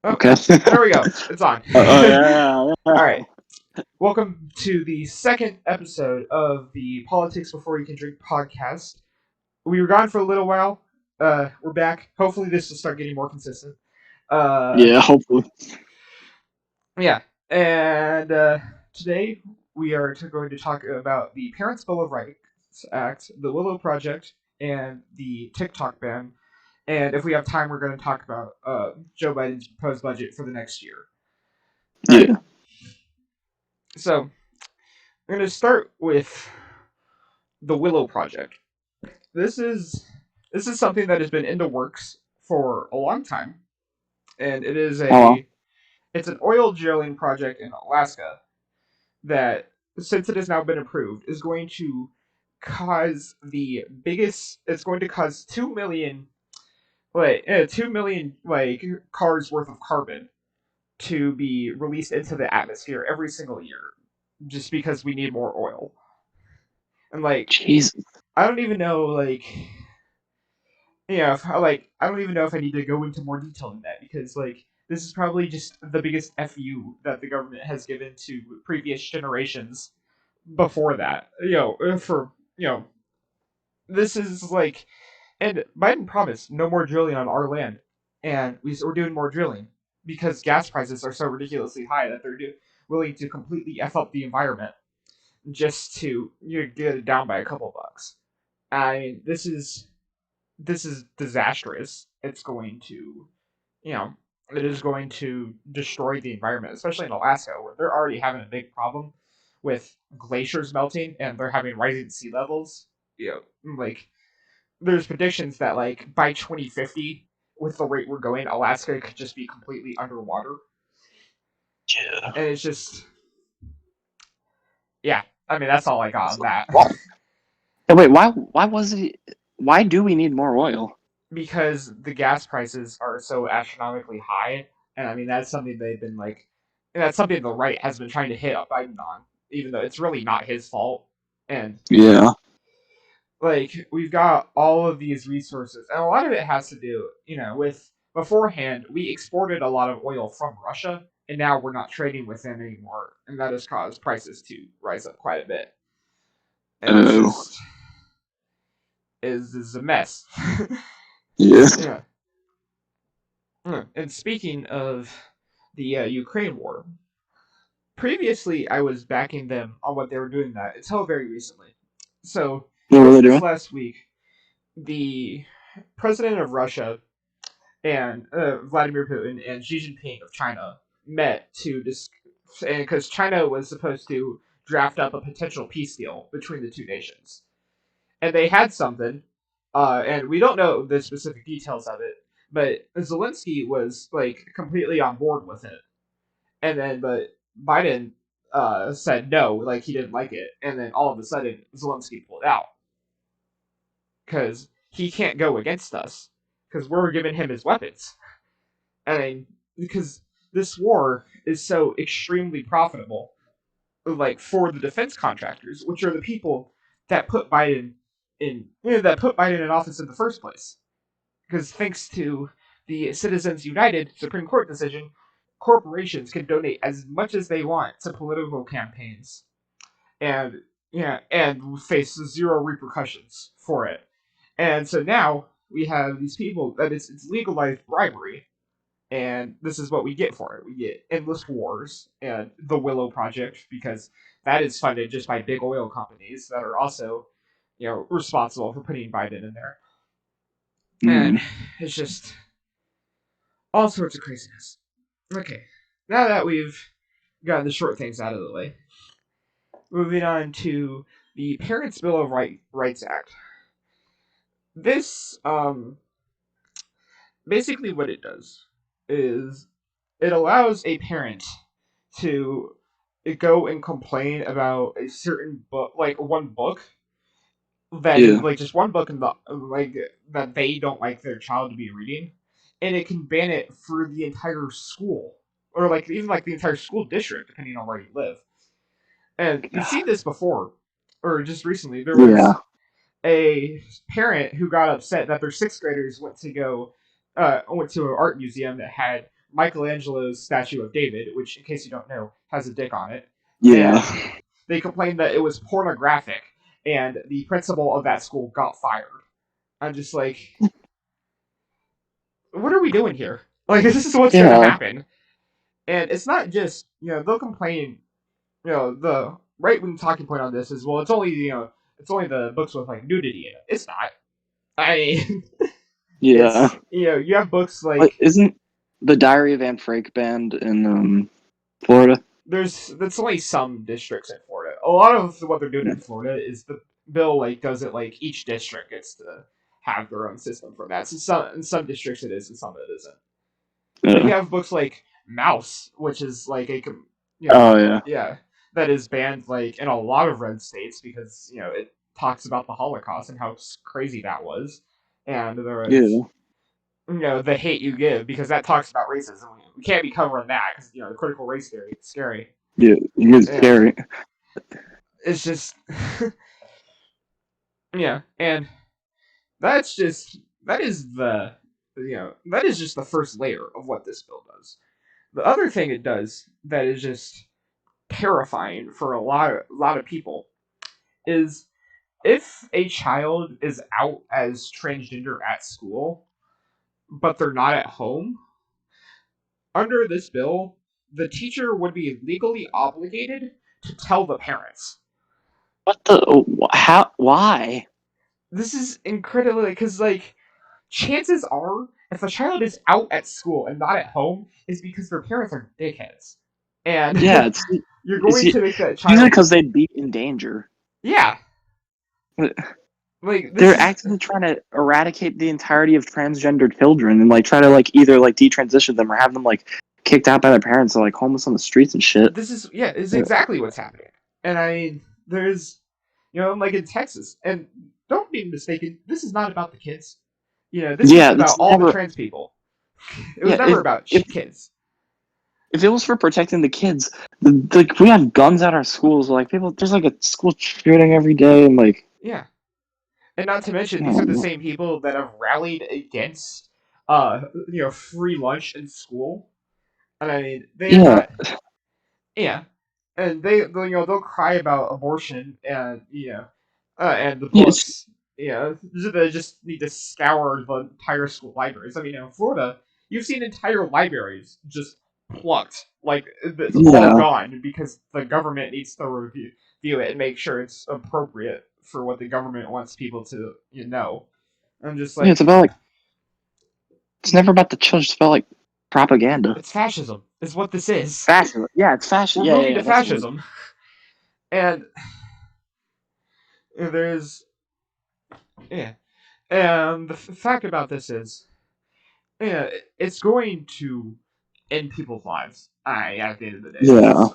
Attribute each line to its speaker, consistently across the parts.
Speaker 1: Oh,
Speaker 2: Okay.
Speaker 1: there we go. It's on.
Speaker 2: Yeah, yeah.
Speaker 1: All right. Welcome to the second episode of the Politics Before You Can Drink podcast. We were gone for a little while. We're back. Hopefully, this will start getting more consistent. Uh,
Speaker 2: Yeah, hopefully.
Speaker 1: yeah. And today we are going to talk about the Parents' Bill of Rights Act, the Willow Project, and the TikTok ban. And if we have time, we're going to talk about Joe Biden's proposed budget for the next year. All right.
Speaker 2: Yeah.
Speaker 1: So I'm going to start with the Willow Project. This is this is something that has been in the works for a long time, and
Speaker 2: Oh, well.
Speaker 1: it's an oil drilling project in Alaska that, since it has now been approved, is going to cause the biggest. It's going to cause 2 million, 2 million cars worth of carbon to be released into the atmosphere every single year, just because we need more oil. And
Speaker 2: Jesus.
Speaker 1: I don't even know I don't even know if I need to go into more detail than that because this is probably just the biggest fu that the government has given to previous generations before that. For you know, this is and Biden promised no more drilling on our land, and we're doing more drilling because gas prices are so ridiculously high that willing to completely f up the environment just to get it down by a couple bucks. I mean, this is disastrous. You know, it is going to destroy the environment, especially in Alaska, where they're already having a big problem with glaciers melting and they're having rising sea levels. Like there's predictions that by 2050, with the rate we're going, Alaska could just be completely underwater,
Speaker 2: Yeah.
Speaker 1: and it's just yeah. I mean, that's all I got on that.
Speaker 2: Well, hey, wait, why was it why do we need more oil?
Speaker 1: Because the gas prices are so astronomically high, and I mean that's something the right has been trying to hit up Biden on, even though it's really not his fault. And
Speaker 2: Yeah.
Speaker 1: we've got all of these resources, and a lot of it has to do, with beforehand we exported a lot of oil from Russia, and now we're not trading with them anymore, and that has caused prices to rise up quite a bit. And it's
Speaker 2: Oh.
Speaker 1: just is a mess.
Speaker 2: Yeah.
Speaker 1: Yeah. And speaking of the Ukraine war, previously I was backing them on what they were doing that until very recently. So
Speaker 2: What were
Speaker 1: just
Speaker 2: they
Speaker 1: this
Speaker 2: doing?
Speaker 1: last week, the president of Russia and Vladimir Putin and Xi Jinping of China met to discuss, because China was supposed to draft up a potential peace deal between the two nations, and they had something, and we don't know the specific details of it, but Zelensky was completely on board with it, and then but Biden said no, like he didn't like it, and then all of a sudden Zelensky pulled out because he can't go against us because we're giving him his weapons. I mean, because this war is so extremely profitable, for the defense contractors, which are the people that put Biden in office in the first place. Because thanks to the Citizens United Supreme Court decision, corporations can donate as much as they want to political campaigns, and and face zero repercussions for it. And so now we have these people that it's legalized bribery, and this is what we get for it. We get endless wars and the Willow Project, because that is funded just by big oil companies that are also, responsible for putting Biden in there. And
Speaker 2: Mm.
Speaker 1: it's just all sorts of craziness. Okay, now that we've gotten the short things out of the way, moving on to the Parents' Bill of Rights Act. This, basically what it does is it allows a parent to go and complain about a certain book, like one book
Speaker 2: Yeah.
Speaker 1: just one book in the that they don't like their child to be reading, and it can ban it for the entire school, or even the entire school district, depending on where you live. And we've seen this before, or just recently there
Speaker 2: Yeah.
Speaker 1: was a parent who got upset that their sixth graders went to an art museum that had Michelangelo's statue of David, which, in case you don't know, has a dick on it,
Speaker 2: Yeah.
Speaker 1: and they complained that it was pornographic, and the principal of that school got fired. I'm just like, what are we doing here? Like, this is what's gonna
Speaker 2: Yeah.
Speaker 1: happen, and it's not just they'll complain. The right wing talking point on this is, well, it's only it's only the books with like nudity in it. It's not. I mean,
Speaker 2: Yeah.
Speaker 1: it's you have books
Speaker 2: Like,
Speaker 1: like
Speaker 2: isn't the Diary of Anne Frank banned in Florida?
Speaker 1: that's only some districts in Florida. A lot of what they're doing in Florida is the bill like does it like each district gets to have their own system for that. So in some districts it is, and some it isn't. But you
Speaker 2: Yeah.
Speaker 1: have books like Mouse, which is like a
Speaker 2: Oh yeah.
Speaker 1: yeah, that is banned like in a lot of red states because it talks about the Holocaust and how crazy that was, and there was
Speaker 2: Yeah.
Speaker 1: the hate you give because that talks about racism. We can't be covering that because the critical race theory is scary,
Speaker 2: Yeah. It's
Speaker 1: and
Speaker 2: scary.
Speaker 1: it's just yeah, and that's just that is the that is just the first layer of what this bill does. The other thing it does that is just terrifying for a lot of people is if a child is out as transgender at school, but they're not at home, under this bill, the teacher would be legally obligated to tell the parents.
Speaker 2: What the? How? Why?
Speaker 1: This is incredibly because like chances are if a child is out at school and not at home is because their parents are dickheads. And
Speaker 2: Yeah.
Speaker 1: you're
Speaker 2: It's
Speaker 1: going to make that
Speaker 2: usually
Speaker 1: child
Speaker 2: because they'd be in danger.
Speaker 1: yeah. Like this
Speaker 2: They're
Speaker 1: is
Speaker 2: actively trying to eradicate the entirety of transgender children and like try to like either like detransition them or have them like kicked out by their parents or like homeless on the streets and shit.
Speaker 1: this is exactly what's happening. And I mean there's like in Texas, and don't be mistaken, this is not about the kids. This is
Speaker 2: Yeah,
Speaker 1: about
Speaker 2: it's
Speaker 1: all the
Speaker 2: never.
Speaker 1: trans people. It was
Speaker 2: Yeah,
Speaker 1: never about kids.
Speaker 2: if it was for protecting the kids, like we have guns at our schools. Like people, there's like a school shooting every day, and like
Speaker 1: Yeah. And not to mention, these are the
Speaker 2: oh,
Speaker 1: same people that have rallied against, free lunch in school. And I mean, they have
Speaker 2: yeah,
Speaker 1: not, yeah. And they'll cry about abortion and the
Speaker 2: yeah, it's
Speaker 1: books. They just need to scour the entire school libraries. I mean, in Florida, you've seen entire libraries just plucked, like it's all
Speaker 2: yeah,
Speaker 1: gone because the government needs to review it and make sure it's appropriate for what the government wants people to know. I'm just
Speaker 2: yeah. It's
Speaker 1: like,
Speaker 2: about like it's never about the children. It's about like propaganda,
Speaker 1: it's fascism, is what this is.
Speaker 2: fascism. Yeah, it's fascism.
Speaker 1: We're
Speaker 2: Yeah, yeah,
Speaker 1: moving
Speaker 2: yeah.
Speaker 1: to
Speaker 2: That's the word.
Speaker 1: fascism, and there's yeah. And the fact about this is, yeah, it's going to end people's lives. At the end of the day, this
Speaker 2: Yeah,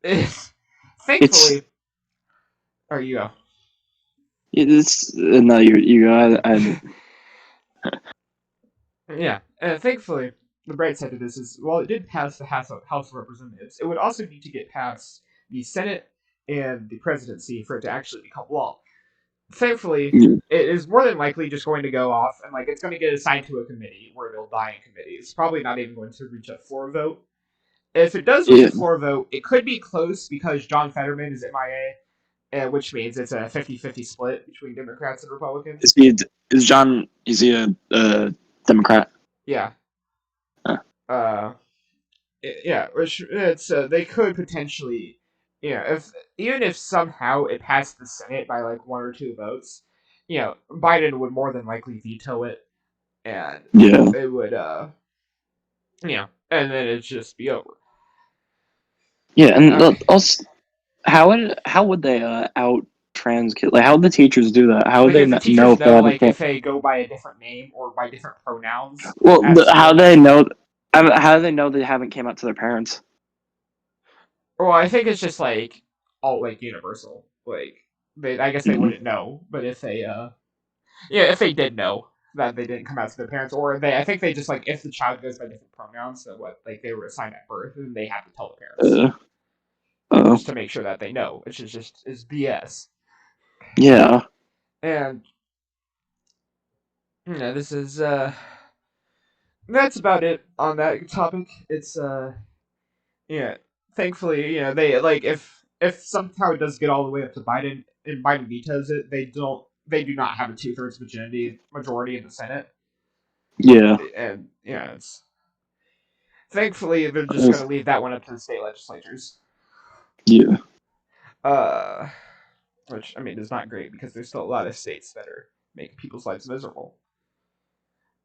Speaker 1: is
Speaker 2: it's
Speaker 1: thankfully. Or you go.
Speaker 2: it's no, I
Speaker 1: Yeah, and thankfully, the bright side of this is, while it did pass the House of Representatives, it would also need to get past the Senate and the presidency for it to actually become law. Thankfully, it is more than likely just going to go off and like it's going to get assigned to a committee where it'll die in committee. It's probably not even going to reach a floor vote. If it does reach
Speaker 2: yeah.
Speaker 1: a floor vote, it could be close because John Fetterman is MIA, which means it's a 50-50 split between Democrats and
Speaker 2: Is
Speaker 1: Republicans.
Speaker 2: he is John? Is he a Democrat?
Speaker 1: Yeah.
Speaker 2: Uh,
Speaker 1: Uh, yeah, which it's they could potentially, if even if somehow it passed the Senate by like one or two votes, Biden would more than likely veto it, and
Speaker 2: yeah,
Speaker 1: it would and then it'd just be over.
Speaker 2: yeah, and
Speaker 1: Uh,
Speaker 2: also, how would they out trans kids? Like, how would the teachers do that? How would
Speaker 1: like
Speaker 2: they
Speaker 1: if the
Speaker 2: know
Speaker 1: teachers
Speaker 2: if they
Speaker 1: know,
Speaker 2: haven't
Speaker 1: like
Speaker 2: came?
Speaker 1: if they go by a different name or by different pronouns
Speaker 2: Well,
Speaker 1: at
Speaker 2: how
Speaker 1: school.
Speaker 2: do they know? How do they know they haven't came out to their parents?
Speaker 1: Well, I think it's just like all like universal. Like I guess they
Speaker 2: Mm,
Speaker 1: wouldn't know, but if they yeah, if they did know that they didn't come out to their parents, or I think they just like if the child goes by different pronouns, so what like they were assigned at birth, then they have to tell the parents
Speaker 2: uh, uh,
Speaker 1: just to make sure that they know, which is just is BS.
Speaker 2: yeah,
Speaker 1: And this is that's about it on that topic. It's yeah. Thankfully, they like if somehow it does get all the way up to Biden and Biden vetoes it, they do not have a 2/3 majority in the Senate,
Speaker 2: Yeah.
Speaker 1: and it's thankfully they're just
Speaker 2: It's-
Speaker 1: gonna leave that one up to the state legislatures.
Speaker 2: yeah.
Speaker 1: Uh, which I mean is not great because there's still a lot of states that are making people's lives miserable.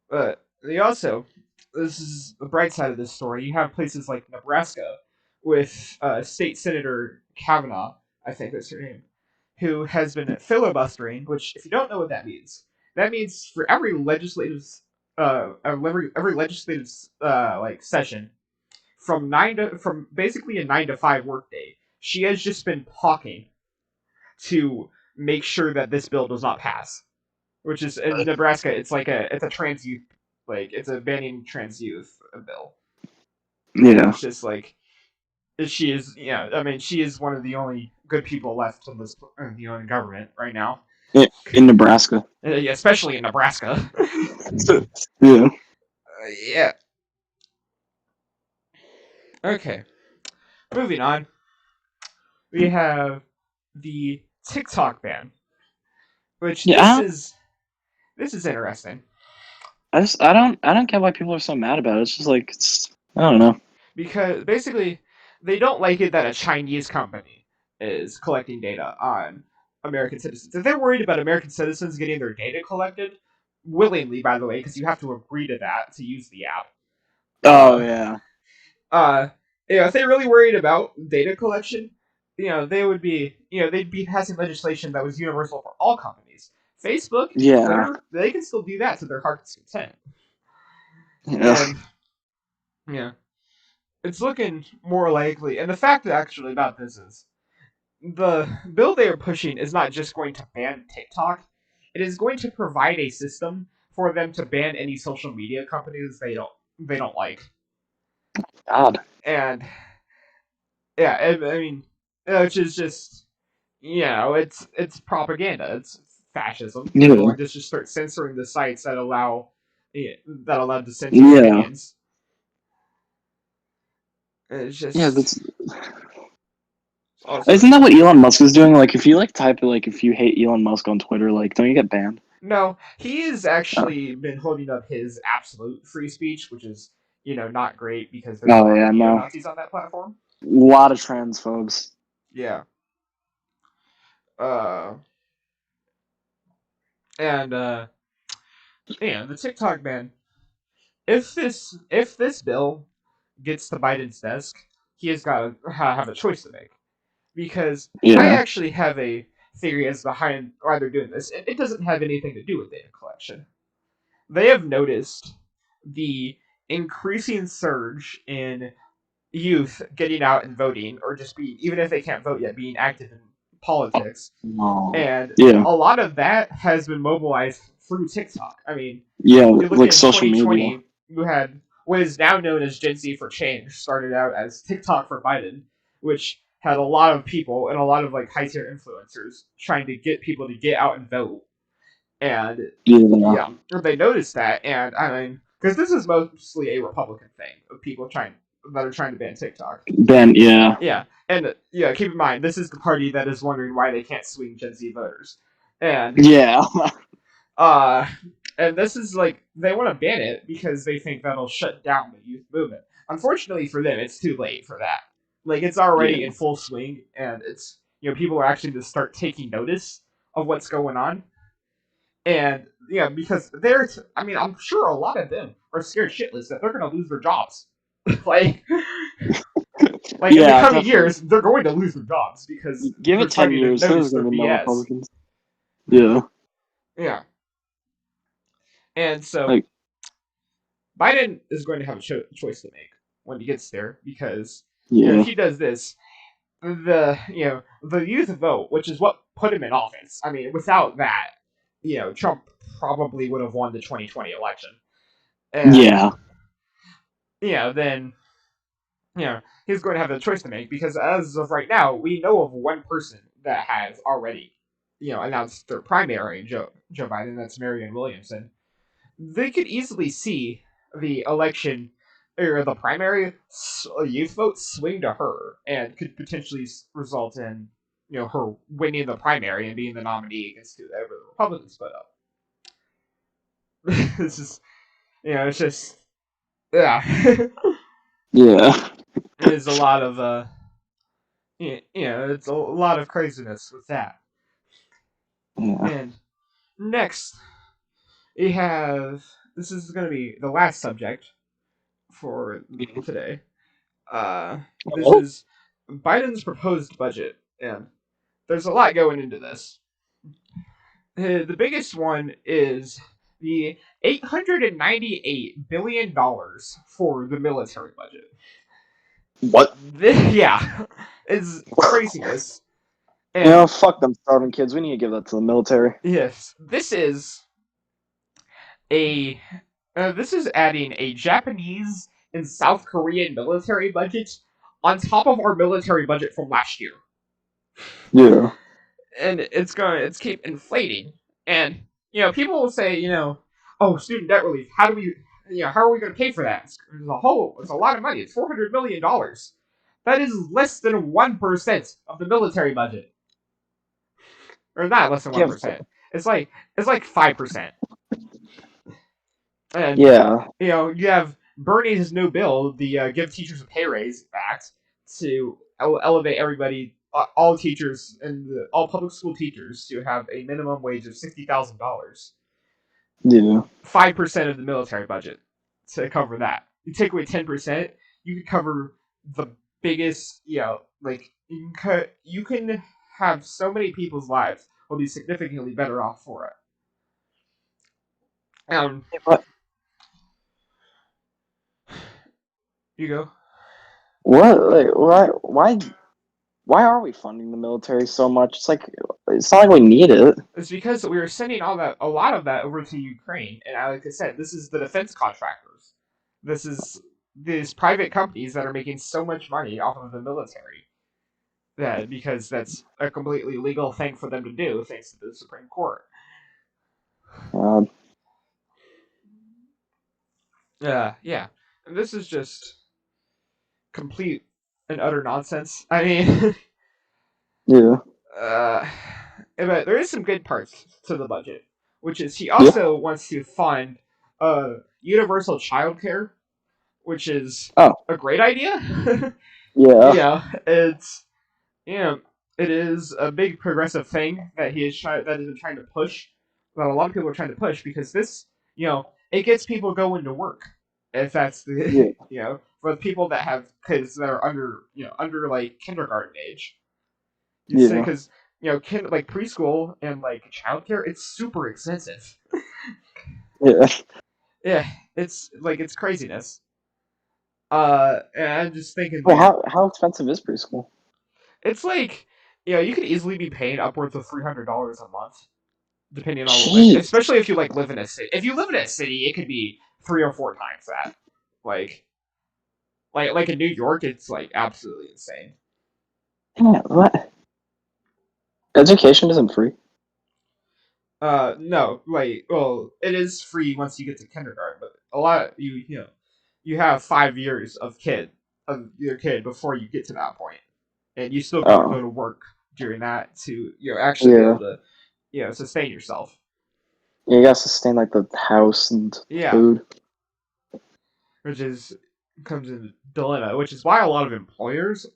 Speaker 1: But they also, this is the bright side of this story. You have places like Nebraska with State Senator Kavanaugh, I think that's her name, who has been filibustering. Which, if you don't know what that means for every legislative like session from basically a 9 to 5 workday, she has just been talking to make sure that this bill does not pass. Which is in Nebraska, it's a trans youth, like it's a banning trans youth bill, and
Speaker 2: Yeah.
Speaker 1: it's just like she is, I mean, she is one of the only good people left in this the only government right now,
Speaker 2: In Nebraska.
Speaker 1: yeah, especially in Nebraska.
Speaker 2: Yeah.
Speaker 1: Yeah. Okay. Moving on, we have the TikTok ban, which
Speaker 2: Yeah.
Speaker 1: this is interesting
Speaker 2: I don't get why people are so mad about it. It's just like I don't know.
Speaker 1: because basically they don't like it that a Chinese company is collecting data on American citizens. If they're worried about American citizens getting their data collected willingly, by the way, because you have to agree to that to use the app.
Speaker 2: Oh
Speaker 1: Uh,
Speaker 2: yeah.
Speaker 1: uh, if they're really worried about data collection, they would be, they'd be passing legislation that was universal for all companies. Facebook,
Speaker 2: Yeah.
Speaker 1: Twitter, they can still do that to their heart's content,
Speaker 2: Yeah.
Speaker 1: and yeah, it's looking more likely. And the fact actually about this is the bill they are pushing is not just going to ban TikTok, it is going to provide a system for them to ban any social media companies they don't like.
Speaker 2: God.
Speaker 1: And yeah, I mean, which is just it's propaganda, it's fascism. They're
Speaker 2: Yeah.
Speaker 1: going to just start censoring the sites that allow dissenting
Speaker 2: Yeah.
Speaker 1: opinions. It's
Speaker 2: Yeah.
Speaker 1: just
Speaker 2: That's
Speaker 1: all
Speaker 2: isn't
Speaker 1: sorts
Speaker 2: that
Speaker 1: of
Speaker 2: what Elon Musk is doing? Like, if you like type like if you hate Elon Musk on Twitter, like, don't you get banned?
Speaker 1: No, he has
Speaker 2: Oh,
Speaker 1: actually been holding up his absolute free speech, which is, not great because there's a
Speaker 2: oh
Speaker 1: lot of
Speaker 2: yeah,
Speaker 1: neo
Speaker 2: no.
Speaker 1: Nazis on that platform.
Speaker 2: A lot of transphobes.
Speaker 1: Yeah. Uh, and the TikTok ban. If this bill gets to Biden's desk, he has got to have a choice to make because I
Speaker 2: Yeah.
Speaker 1: actually have a theory as behind why they're doing this. It doesn't have anything to do with data collection. They have noticed the increasing surge in youth getting out and voting, or just being, even if they can't vote yet, being active in politics.
Speaker 2: No.
Speaker 1: And
Speaker 2: Yeah.
Speaker 1: a lot of that has been mobilized through TikTok. I mean,
Speaker 2: Yeah.
Speaker 1: you look
Speaker 2: Like
Speaker 1: in
Speaker 2: social media.
Speaker 1: 2020, you had what is now known as Gen Z for Change, started out as TikTok for Biden, which had a lot of people and a lot of like high tier influencers trying to get people to get out and vote. And
Speaker 2: Yeah.
Speaker 1: yeah, they noticed that, and I mean, because this is mostly a Republican thing of people that are trying to ban TikTok.
Speaker 2: Ben. Yeah.
Speaker 1: Yeah, and keep in mind this is the party that is wondering why they can't swing Gen Z voters, and
Speaker 2: Yeah.
Speaker 1: uh, and this is like they want to ban it because they think that'll shut down the youth movement. Unfortunately for them, it's too late for that. Like it's already
Speaker 2: Yeah.
Speaker 1: in full swing, and it's people are actually to start taking notice of what's going on, and because I mean, I'm sure a lot of them are scared shitless that they're going to lose their jobs. like, like in the
Speaker 2: Yeah.
Speaker 1: coming
Speaker 2: Definitely.
Speaker 1: years, they're going to lose their jobs because
Speaker 2: Give
Speaker 1: they're
Speaker 2: it 10
Speaker 1: starting to
Speaker 2: years.
Speaker 1: notice
Speaker 2: There's
Speaker 1: their
Speaker 2: gonna be no
Speaker 1: BS.
Speaker 2: Republicans. Yeah.
Speaker 1: Yeah, and so
Speaker 2: Like.
Speaker 1: Biden is going to have a choice to make when he gets there because if
Speaker 2: Yeah.
Speaker 1: he does this, the youth vote, which is what put him in office. I mean, without that, Trump probably would have won the 2020 election, and
Speaker 2: Yeah.
Speaker 1: then he's going to have a choice to make because as of right now, we know of one person that has already, announced their primary, Joe Biden. That's Marianne Williamson. They could easily see the election or the primary youth vote swing to her and could potentially result in her winning the primary and being the nominee against whoever the Republicans put up. It's just it's just yeah.
Speaker 2: Yeah.
Speaker 1: There's a lot of it's a lot of craziness with that.
Speaker 2: Yeah.
Speaker 1: And next we have this is going to be the last subject for today. This
Speaker 2: Oh,
Speaker 1: is Biden's proposed budget, and there's a lot going into this. The biggest one is the $898 billion for the military budget.
Speaker 2: what?
Speaker 1: Yeah, it's craziness. And
Speaker 2: Fuck them starving kids. We need to give that to the military.
Speaker 1: yes, a this is adding a Japanese and South Korean military budget on top of our military budget from last year.
Speaker 2: Yeah.
Speaker 1: And it's keep inflating. And people will say, oh, student debt relief. How are we going to pay for that? It's a lot of money. It's $400 million. That is less than 1% of the military budget, or not less than
Speaker 2: Yeah.
Speaker 1: 1%. It's like 5%. And
Speaker 2: Yeah.
Speaker 1: you have Bernie's new bill, the Give Teachers a Pay Raise Act, to elevate everybody, all teachers and all public school teachers, to have a minimum wage of $60,000.
Speaker 2: Yeah.
Speaker 1: 5% of the military budget to cover that. You take away 10%, you can cover the biggest. You can have so many people's lives will be significantly better off for it.
Speaker 2: What?
Speaker 1: You go.
Speaker 2: What? Like, why are we funding the military so much? It's not like we need it.
Speaker 1: It's because we were sending a lot of that over to Ukraine, and like I said, this is the defense contractors. This is these private companies that are making so much money off of the military. That because that's a completely legal thing for them to do, thanks to the Supreme Court.
Speaker 2: God.
Speaker 1: Yeah. And this is just complete and utter nonsense. I mean,
Speaker 2: Yeah.
Speaker 1: but there is some good parts to the budget, which is he
Speaker 2: Yeah.
Speaker 1: also wants to fund universal childcare, which is
Speaker 2: Oh.
Speaker 1: a great idea.
Speaker 2: Yeah.
Speaker 1: It's it is a big progressive thing that he is that has been trying to push, that a lot of people are trying to push, because this it gets people going to work. If that's the
Speaker 2: Yeah.
Speaker 1: for the people that have kids that are under like kindergarten age,
Speaker 2: Yeah.
Speaker 1: because like preschool and like childcare, it's super expensive.
Speaker 2: Yeah.
Speaker 1: Yeah, it's craziness. And I'm just thinking,
Speaker 2: Well, how expensive is preschool?
Speaker 1: it's like you could easily be paying upwards of $300 a month, depending on
Speaker 2: Jeez.
Speaker 1: especially if you live in a city. If you live in a city, it could be 3 or 4 times that. Like in New York, it's like absolutely insane.
Speaker 2: Yeah, what? Education isn't free.
Speaker 1: No, well, it is free once you get to kindergarten, but a lot you have 5 years of your kid before you get to that point, and you still got to go to work during that to actually be able to sustain yourself.
Speaker 2: Yeah, you gotta sustain like the house and food.
Speaker 1: Which comes in dilemma, which is why a lot of employers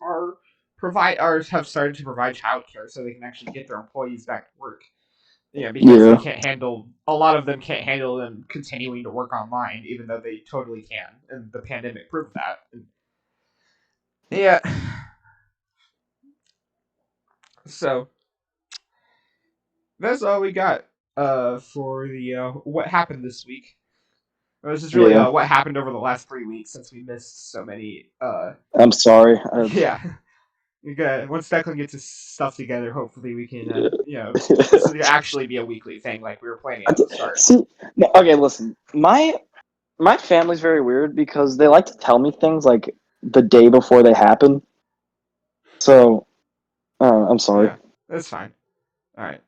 Speaker 1: have started to provide childcare so they can actually get their employees back to work. Because they can't handle, a lot of them can't handle them continuing to work online, even though they totally can, and the pandemic proved that. Yeah. So that's all we got for the what happened this week. This is really what happened over the last 3 weeks, since we missed so many.
Speaker 2: I'm sorry.
Speaker 1: Yeah. Once Declan gets his stuff together, hopefully we can, this will actually be a weekly thing like we were planning at the start.
Speaker 2: See, okay, listen. My family's very weird because they like to tell me things like the day before they happen. So, I'm sorry.
Speaker 1: Yeah, that's fine. All right.